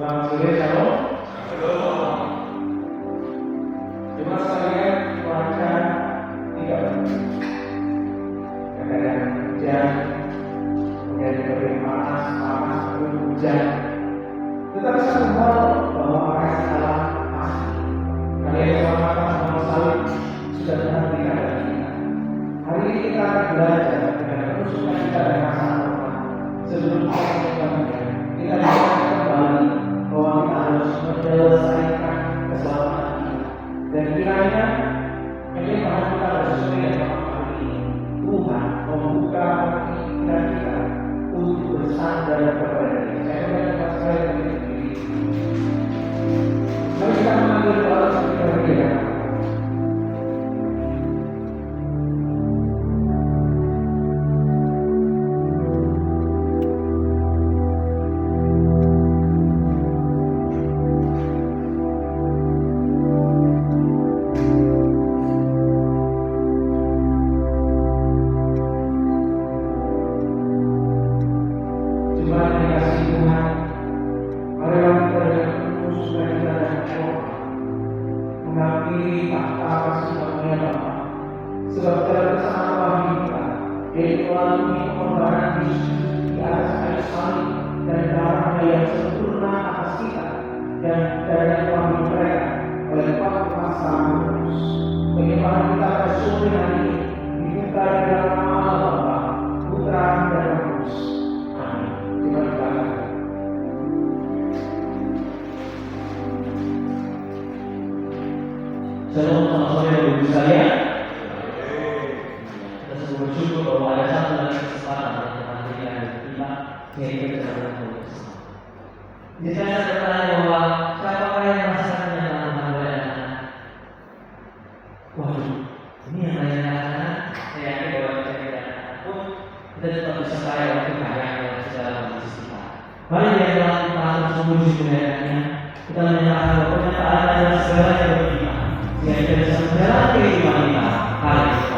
Selamat sore, Shalom. Cuma sekalian cuaca tidak bagus. Kadang-kadang hujan, kemudian juga panas, hujan. Tetapi satu hal bahwa orang salah pasti. Kalian sama-sama salib sudah perhatikan dari kita. Hari ini kita akan belajar dengan kerusuhan kita dan masalah sebelum kita belajar kembali bahwa kita harus menyelesaikan keselamatan kita. Dan kiranya bagaimana kita bersesuai dengan hari ini Tuhan membuka pikiran kita untuk bersandar kepada Dia. Saya mengingatkan sekali lagi sendiri. Mari kita mengambil doa seperti berbeda. Shalom, selamat sore Ibu sekalian. Kita sungguh bersyukur bahwa ada satu lagi kesempatan yang telah diberikan kita, yaitu kesempatan untuk bersama. Di sana saya bertanya bahwa siapakah yang merasakan kenyamanan anak-anak? Waduh, ini yang lain-lain. Saya yakin bahwa kita tidak pun kita tetap bisa kaya untuk kaya dalam segala kondisi kita. Mari biarlah kita sungguh dimuliakannya. Kita menyerahkan pernyataan dan segalanya bagi kita. Yang kita bisa menjalani kehidupan kita hari ini.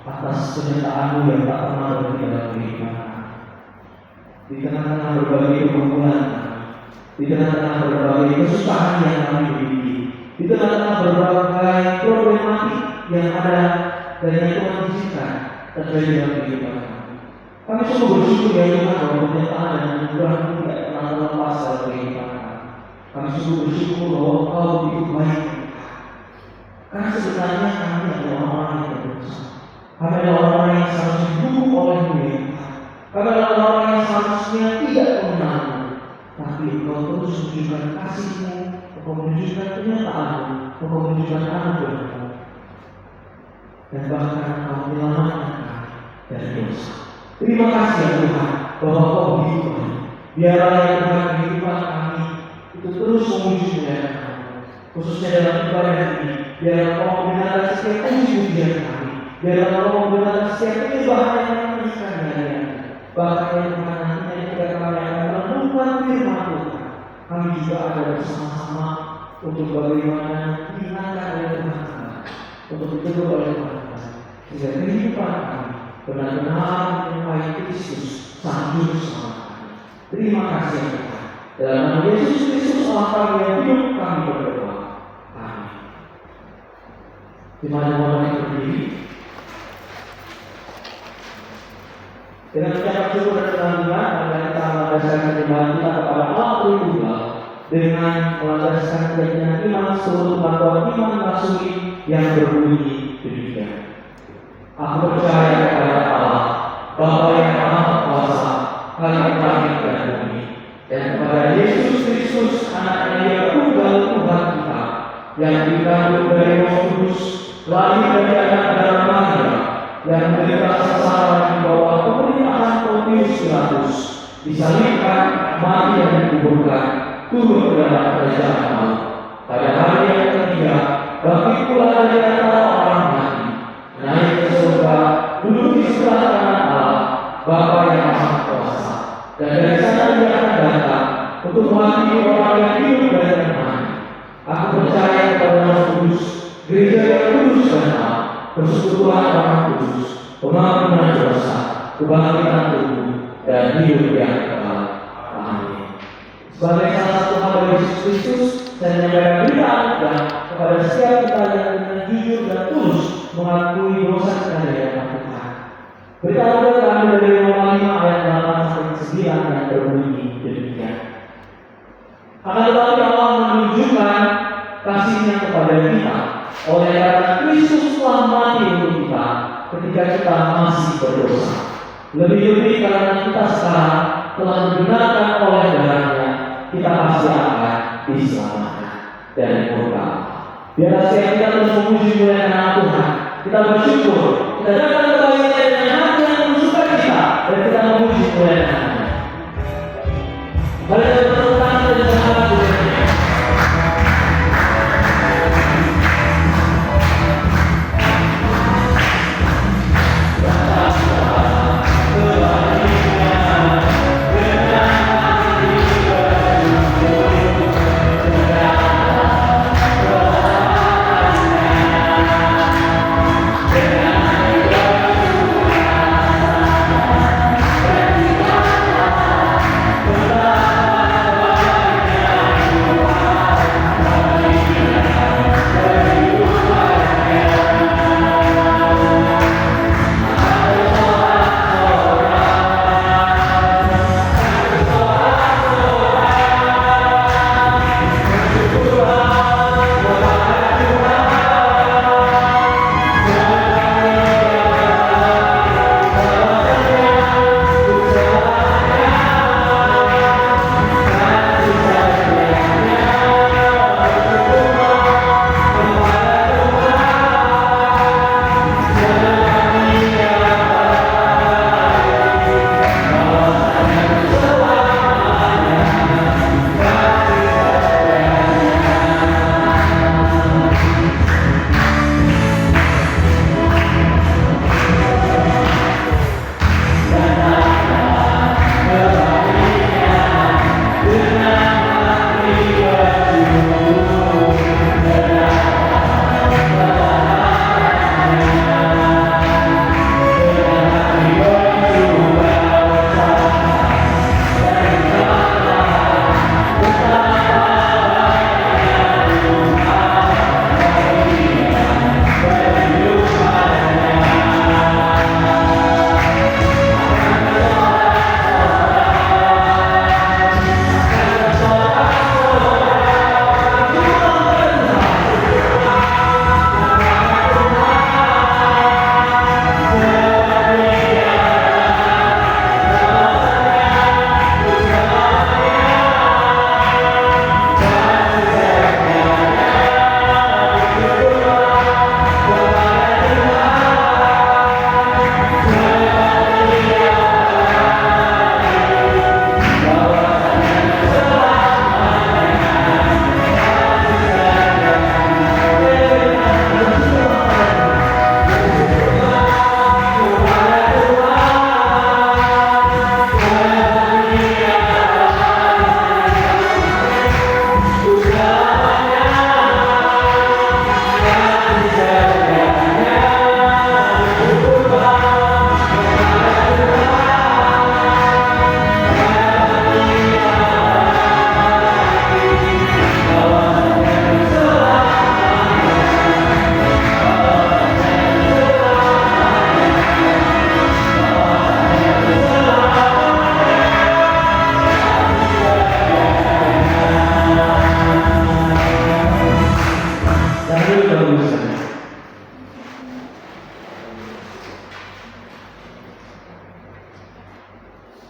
atas penyertaan-Mu yang tak pernah berhenti dalam kehidupan kami. Di tengah-tengah berbagai kemampuan kami, di tengah-tengah berbagai kesusahan yang kami miliki, di tengah-tengah berbagai problematik yang ada dan yang Tuhan izinkan terjadi dalam kehidupan kami. Kami sungguh bersyukur ya Tuhan bahwa penyertaan dan anugerah-Mu tidak pernah terlepas dalam kehidupan kami. Kami sungguh bersyukur bahwa Engkau begitu baik. Karena sebenarnya kami adalah orang-orang yang berdosa. Kami adalah orang-orang yang seharusnya didukung oleh-Mu ya Tuhan. Kami adalah orang-orang yang seharusnya tidak mengenal-Mu. Tapi Engkau terus menunjukkan kasih-Mu, Engkau menunjukkan penyertaan-Mu, Engkau menunjukkan anugerah-Mu. Dan bahkan Engkau menyelamatkan kami dari dosa. Terima kasih ya Tuhan bahwa Engkau begitu baik. Biarlah ya Tuhan kehidupan kami itu terus memuji kemuliaan kami. Khususnya dalam ibadah ini, biarlah Engkau membenarkan setiap puji-pujian kami. Biarlah Engkau membenarkan setiap penyembahan yang kami berikan hari ini. Bahkan ya Tuhan nantinya ketika kami akan merenungkan firman Tuhan, kami juga ada bersama-sama untuk bagaimana diingatkan oleh Tuhan kami, untuk ditegur oleh Tuhan kami, sehingga kehidupan kami benar-benar menyerupai Kristus Sang Juru Selamat kami. Terima kasih ya Tuhan. Dalam nama Yesus Kristus Allah kami yang hidup kami berdoa. Amin. Di mana orang berdiri dengan ucapan syukur dan pengagungan, maka kita melandaskan iman kita kepada Allah Tritunggal dengan melandaskan keyakinan iman seluruh kemampuan iman Rasuli yang berbunyi demikian. Aku percaya kepada Allah, Bapa yang Maha Kuasa, Khalik langit dan bumi, dan kepada Yesus Kristus, Anaknya yang tunggal Tuhan kita, yang dikandung dari Roh Kudus, lahir dari anak darah Maria, yang menderita sengsara di bawah pemerintahan Pontius Pilatus, disalibkan, mati dan dikuburkan, turun ke dalam kerajaan maut. Pada hari yang ketiga, bangkit pula dari antara orang mati, naik ke surga, duduk di sebelah kanan Allah, Bapa yang Maha Kuasa, dan dari sana Dia akan datang untuk menghakimi orang yang hidup dan yang mati. Aku percaya kepada Roh Kudus, gereja yang kudus dan Allah, persekutuan orang kudus, pengampunan dosa, kebangkitan tubuh, dan hidup yang kekal. Amin. Sebagai salah satu hamba Yesus Kristus, saya menyampaikan berita anugerah kepada setiap kita yang dengan jujur dan tulus mengakui dosa kita di hadapan Tuhan. Berita anugerah kami dari Roma 5 ayat 8-9 yang berbunyi demikian. Akan tetapi Allah menunjukkan kasih-Nya kepada kita oleh karena Kristus telah mati untuk kita ketika kita masih berdosa. Lebih-lebih karena kita sekarang telah digunakan oleh darah-Nya, kita pasti akan diselamatkan dari murka. Biarlah setiap kita terus memuji kemuliaan nama Tuhan. Kita bersyukur, kita datang kepada Dia dengan hati yang penuh sukacita dan kita memuji kemuliaan nama-Nya. Mari kita bertepuk tangan dan berdoa. Dengan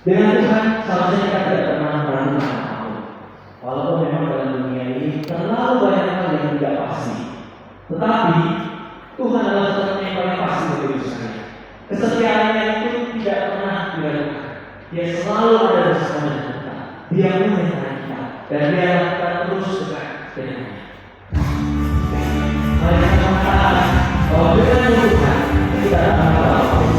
Dengan Tuhan seharusnya kita tidak pernah meragukan apapun. Walaupun memang dalam dunia ini terlalu banyak hal yang tidak pasti, tetapi Tuhan adalah satu yang paling pasti bagi hidup saya. Kesetiaannya itu tidak pernah diragukan. Dia selalu ada bersama dengan kita. Dia menyertai kita dan dia akan terus dekat dengannya. Mari kita mengatakan bahwa dengan Tuhan kita akan tahu.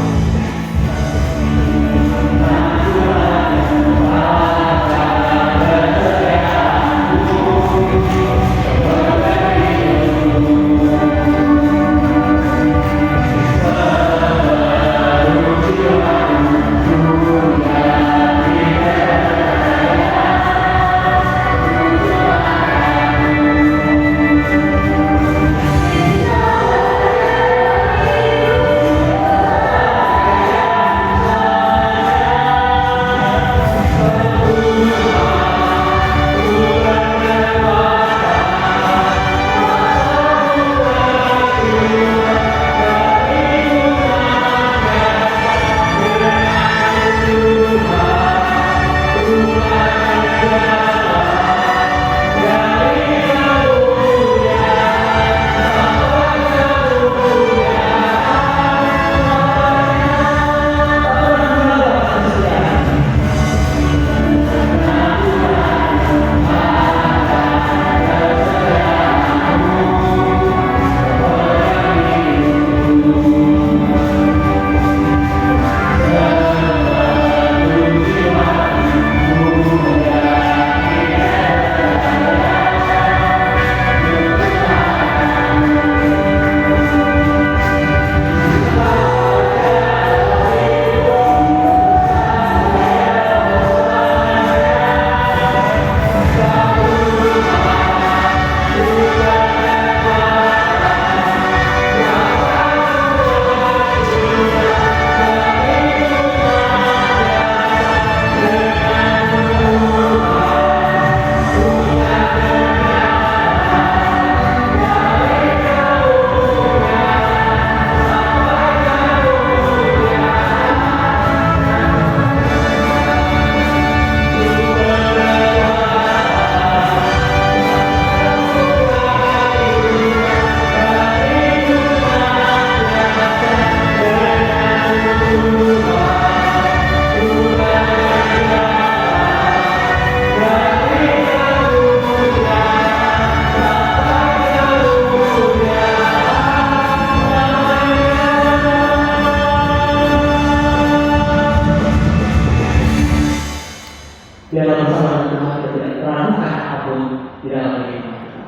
Biarlah bersama dengan Tuhan kita tidak meragukan apapun di dalam kehidupan kita.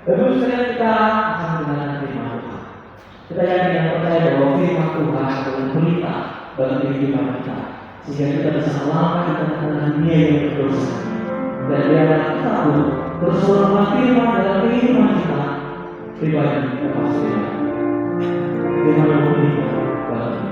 Bapak sekalian, kita akan mendengar firman Tuhan. Kita yakin dan percaya bahwa firman Tuhan adalah berita bagi kehidupan kita, sehingga kita bisa melangkah di tengah-tengah dunia yang berdosa. Dan biarlah kita pun bersuara firman dalam kehidupan kita pribadi dan pastinya. Firman yang berita bagi kita.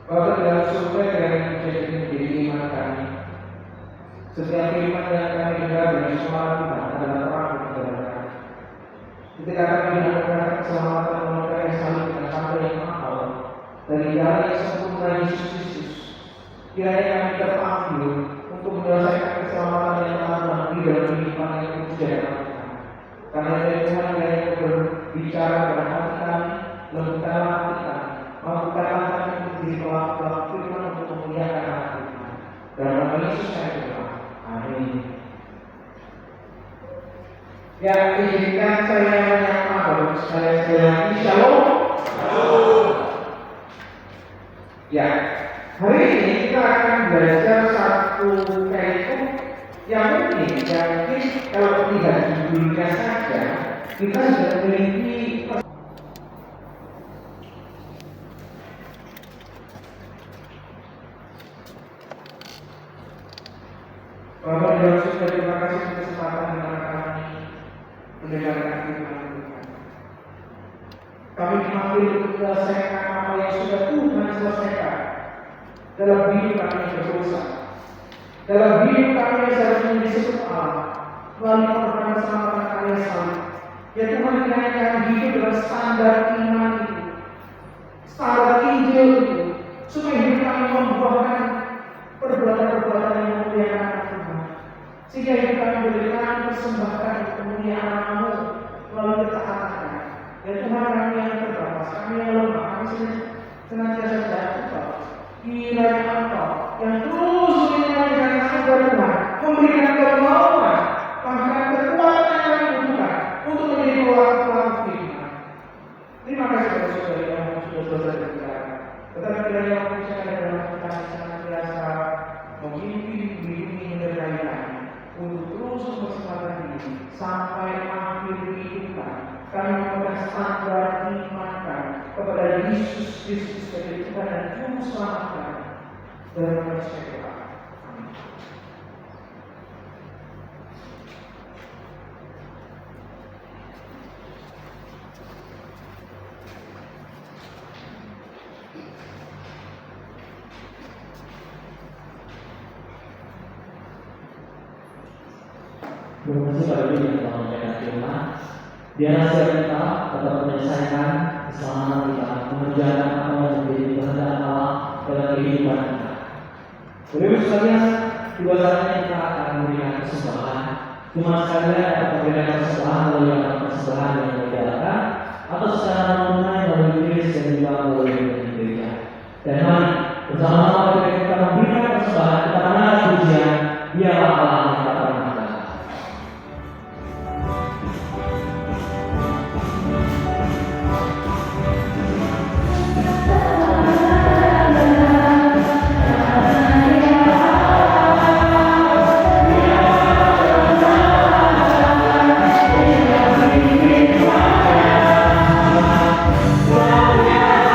Bahkan dalam survei yang menjadi iman kami, setiap firman yang kami dengar dari suara Tuhan adalah terang bagi jalan kami. Ketika kami dilakukan keselamatan mereka yang saling dengan harga yang mahal dari darah yang sempurna Yesus Kristus, kiranya kami terpanggil untuk menyelesaikan keselamatan yang telah menanti dalam kehidupan yang kudus dan Tuhan. Karena dari Tuhan yang berbicara pada hati kami, lembutkanlah hati kami, mampukanlah kami untuk menjadi pelaku firman untuk memuliakan nama Tuhan. Dalam nama Yesus kami berdoa. Amin. Ya, izinkan saya menyapa Bapak sekalian Shalom. Ya, hari ini kita akan belajar satu kaitu yang mungkin kalau tidak judulnya saja kita sudah memiliki. Bapak dan Saudara, terima kasih atas kesempatan di mana kami mendengarkan firman Tuhan. Kami dipanggil untuk menyelesaikan apa yang sudah Tuhan selesaikan dalam hidup kami yang berdosa, dalam hidup kami yang seharusnya disebut Allah melalui pengorbanan keselamatan karya salib. Ya Tuhan, kiranya kami hidup dengan standar iman itu, standar Injil itu, supaya hidup kami membuahkan perbuatan-perbuatan yang memuliakan Tuhan, sehingga hidup kami berikan persembahkan kemuliaan Nama-Mu melalui ketaatan. Ya Tuhan, kami yang terbatas, kami yang lemah, kami senantiasa jatuh. Kiranya Engkau yang terus mengingatkan saudara Tuhan, memberikan kemauan, bahkan kekuatan yang kami butuhkan untuk menjadi pelaku firman. Terima kasih kepada saudara yang sudah selesai berbicara. Tetapi kiranya waktu saya dalam kami senantiasa memimpin, melindungi, menyertai kami untuk terus mempersembahkan diri sampai akhir kehidupan. Kami memegang standar iman kami kepada Yesus Kristus sebagai Tuhan dan Juru Selamat kami. Dalam nama saya berdoa. Amin. Terima kasih Pak Yudi yang telah memberikan firman. Biarlah setiap kita dapat menyelesaikan keselamatan kita, mengerjakan apa yang menjadi kehendak Allah dalam kehidupan kita. Bapak-Ibu sekalian, dua saatnya kita akan memberikan persembahan. Cuma sekalian dapat memberikan persembahan melalui persembahan yang diadakan atau secara non-tunai melalui kris dan juga melalui gereja. Dan mari bersama-sama kita memberikan persembahan kita mengenal pujian biarlah Allah yang tak pernah. Yeah.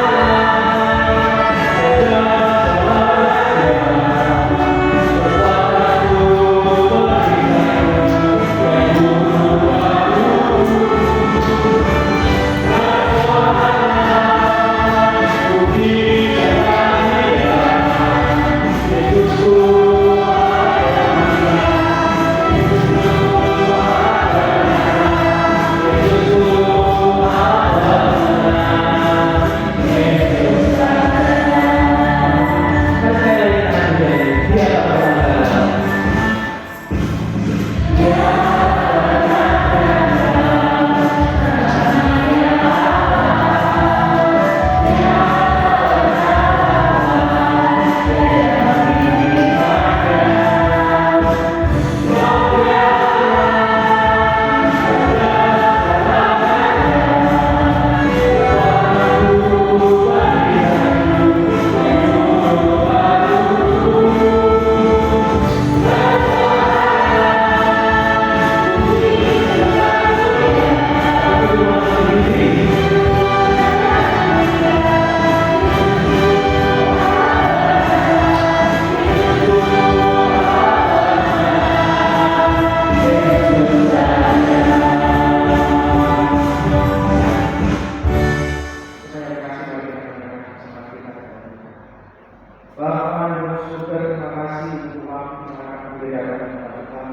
Bapa yang bersyukur, terima kasih untuk waktu yang akan membedakan kepada kita.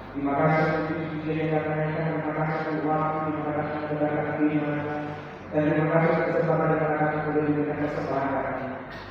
Terima kasih untuk puji yang dinyatakan, terima kasih untuk waktu yang akan membedakan firman, dan terima kasih untuk kesempatan yang akan memberikan kesempatan.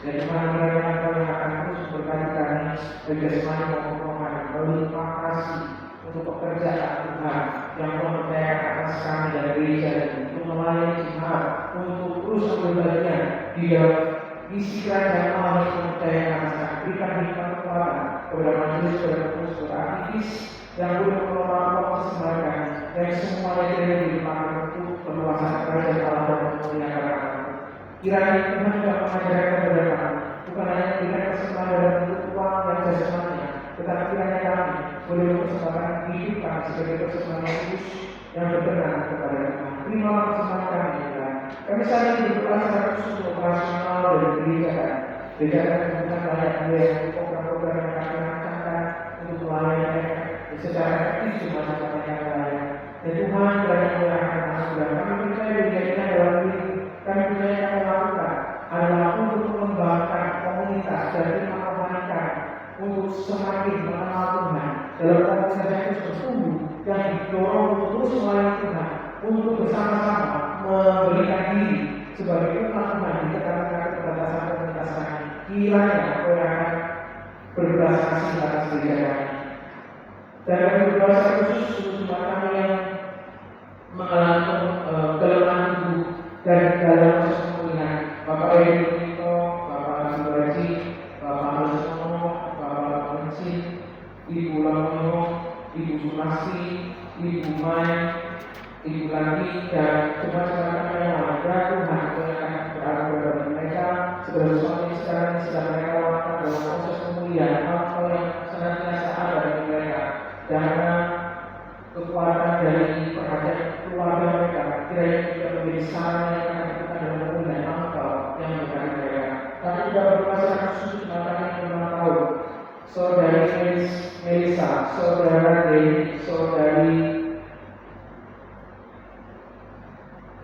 Dan Tuhan kiranya Engkau yang akan terus berkati kami dan jasmani maupun rohani. Berlimpah kasih untuk pekerjaan Tuhan yang Tuhan percayakan atas kami dan gereja ini, untuk melayani jemaat, untuk terus berbagian di dalam isi kerajaan Allah yang Tuhan percayakan atas kami. Berikan hikmat kekuatan kepada majelis, kepada terus beraktivis yang boleh mengelola waktu kesembahan dan semuanya tidak dilimpahkan untuk perluasan kerajaan Allah dan memuliakan nama. Kiranya Tuhan juga mengajarkan kepada kami, bukan hanya memberikan kesempatan dalam bentuk uang dan jasmani, tetapi kiranya kami boleh mempersembahkan hidup kami sebagai persembahan kudus yang berkenan kepada Tuhan. Terimalah persembahan kami, Tuhan. Kami saat ini berdoa secara khusus untuk operasional dan gereja kami. Gereja kami membutuhkan banyak biaya untuk program-program yang kami rancangkan untuk melayani secara efektif cuma sampai yang lain. Dan Tuhan banyak yang akan masuk dan kami percaya dijadikan dalam diri. Kami percaya yang melakukan adalah untuk mengembangkan komunitas dan firman rohani kami untuk semakin mengenal Tuhan dalam komunitas yang terus bertumbuh yang didorong untuk terus melayani Tuhan, untuk bersama-sama memberikan diri sebagai umat Tuhan di tengah-tengah keterbatasan komunitas kami. Kiranya Engkau yang akan berbelas kasih atas gereja kami. Dan kami berdoa secara khusus untuk jemaat kami yang mengalami kelemahan tubuh dan dalam proses pemulihan. Bapak Edi Nito, Bapak Sibaji, Bapak Alsono, Bapak Pensi, Ibu Lamonyo, Ibu Sumasti, Ibu Mai, Ibu Lagi, dan jemaat-jemaat yang ada Tuhan yang akan berada kepada mereka sebagai sesuatu yang sekarang sedang mereka lakukan dalam proses pemulihan, hal-hal yang senantiasa ada bagi mereka. Karena kekuatan dari perhatian keluarga mereka kiranya juga menjadi sarana yang akan kita dalam pemulihan Engkau yang berkati mereka. Kami juga berdoa secara khusus matanya yang 5 tahun, saudari Melisa, saudara Dewi, saudari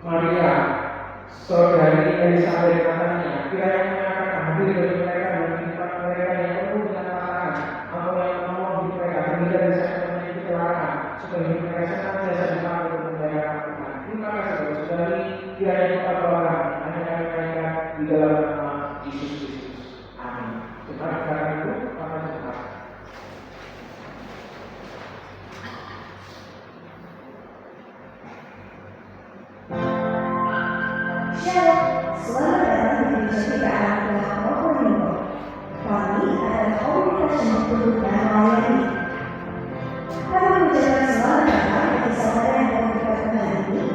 Maria, saudari Elizabeth Natania, kiranya akan hadir bagi mereka dan kehidupan mereka yang penuh dengan tantangan, atau yang menolong hidup mereka tidak bisa memenuhi kecelakaan, supaya hidup mereka senantiasa dipakai untuk memuliakan Tuhan. Terima kasih saudari, kiranya kita doakan hanya mereka di dalam nama Yesus Kristus. Amin. Kita akan dulu, maka cepat. Shalom, selamat datang di perceritaan kelas Provolino. Kami adalah komunitas yang bertujuan melayani. Kami mengucapkan selamat datang bagi saudara yang baru bergabung hari ini.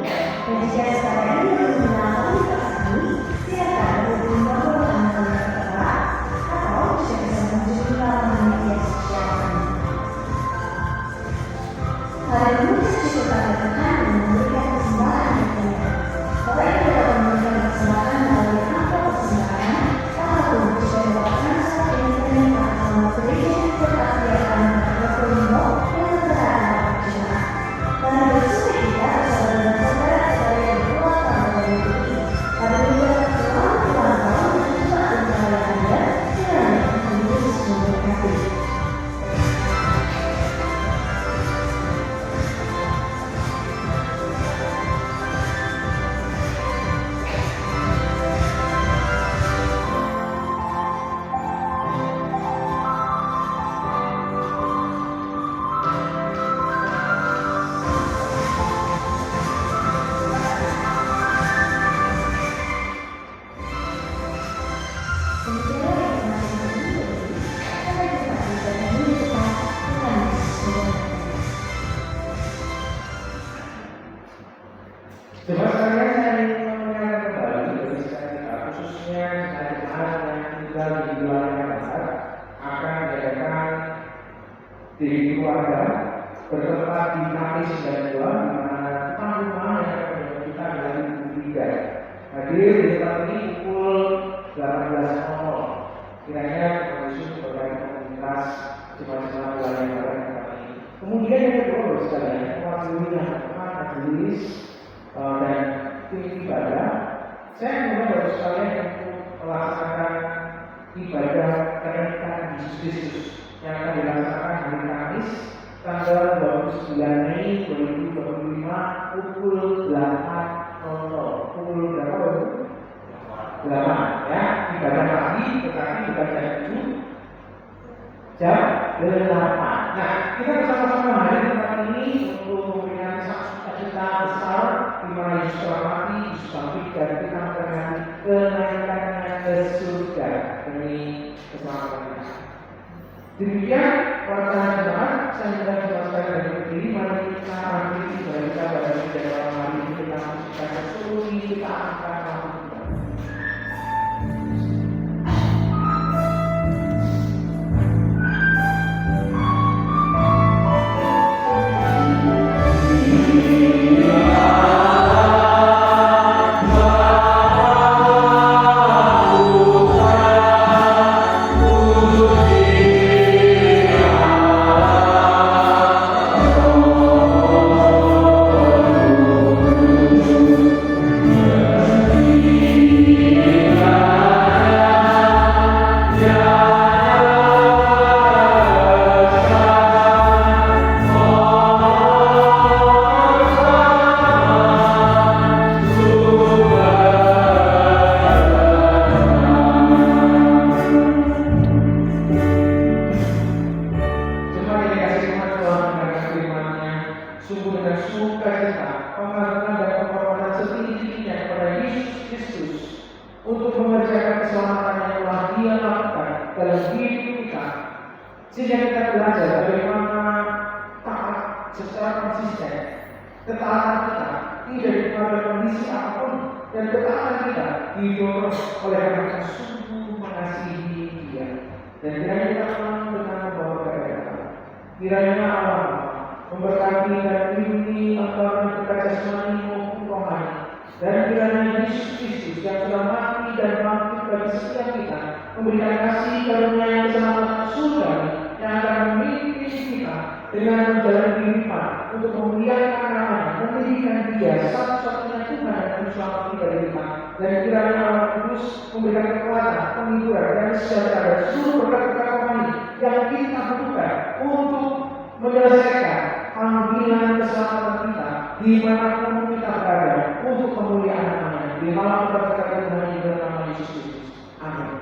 Dan jika saudara ini belum mengenal komunitas kami, silakan hubungi nomor telepon yang tertera atau bisa mengunjungi laman media sosial kami. Mari mengucap syukur kepada Tuhan dan memberikan persembahan yang benar. Bapak Ibu dapat memberikan persembahan melalui amplop persembahan ataupun juga dapat transfer internet atau gereja tetap diakan Provolino dengan peralatan jemaat. Kami bersuka cita bersama dengan saudara-saudara yang berdoa pada hari ini. Kami mengucapkan selamat ulang tahun dan jemaat dan perayaan Anda. Kiranya Tuhan Yesus memberkati. Jemaat sekalian, saya ingin mengingatkan kembali bagi kita khususnya jemaat yang tinggal di wilayah Barat akan diadakan di keluarga bertempat di Kami 92 di mana depan rumah yang akan kita dari Bunda. Hadir di tempat ini pukul 18.00. Kiranya khusus berbagai komunitas jemaat-jemaat wilayah Barat kami. Kemudian yang kedua sekalian, mewakili yang teman majelis dan tim ibadah, saya mulai dari sekalian untuk melaksanakan ibadah pernikahan Yesus Kristus yang akan dilaksanakan hari Kamis tanggal 29 Mei 2025 pukul 8.00. Pukul berapa? 8 ya, ibadah pagi tetapi bukan jam 7, jam 8. Nah, kita bersama-sama hadir di tempat ini untuk memberikan sukacita besar di mana Yesus telah mati, Yesus bangkit dan kita memperingati kenaikannya ke surga demi keselamatan kita. Demikian perkataan jemaat, saya minta jelaskan dari berdiri, mari kita ambil ibadah kita pada malam hari ini kita mengucapkan solusi kita akan melakukan. Sehingga kita belajar bagaimana taat secara konsisten. Ketaatan kita tidak dipengaruhi kondisi apapun dan ketaatan kita didorong oleh karena sungguh mengasihi Dia. Dan kiranya kita pulang dengan membawa kepada kiranya Allah memberkati dan melindungi engkau dan berkat jasmani maupun rohani. Dan kiranya Yesus Kristus yang sudah mati dan bangkit bagi setiap kita memberikan kasih karunia yang keselamatan surga yang akan memimpin kita dengan menjalani kehidupan untuk memuliakan namanya, menjadikan Dia satu-satunya Tuhan dan Juru Selamat kita dari kita. Dan kiranya Allah Kudus memberikan kekuatan, penghiburan dan sejahtera dan seluruh berkat-berkat rohani yang kita butuhkan untuk menyelesaikan panggilan keselamatan kita dimanapun kita berada untuk kemuliaan namanya. Di malam berkat Tuhan yang bernama Yesus Kristus. Amin.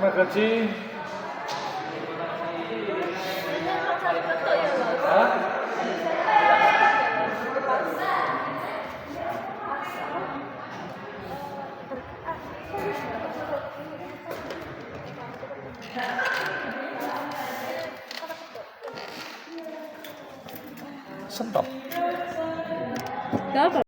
Terima kasih. Hah? Stop.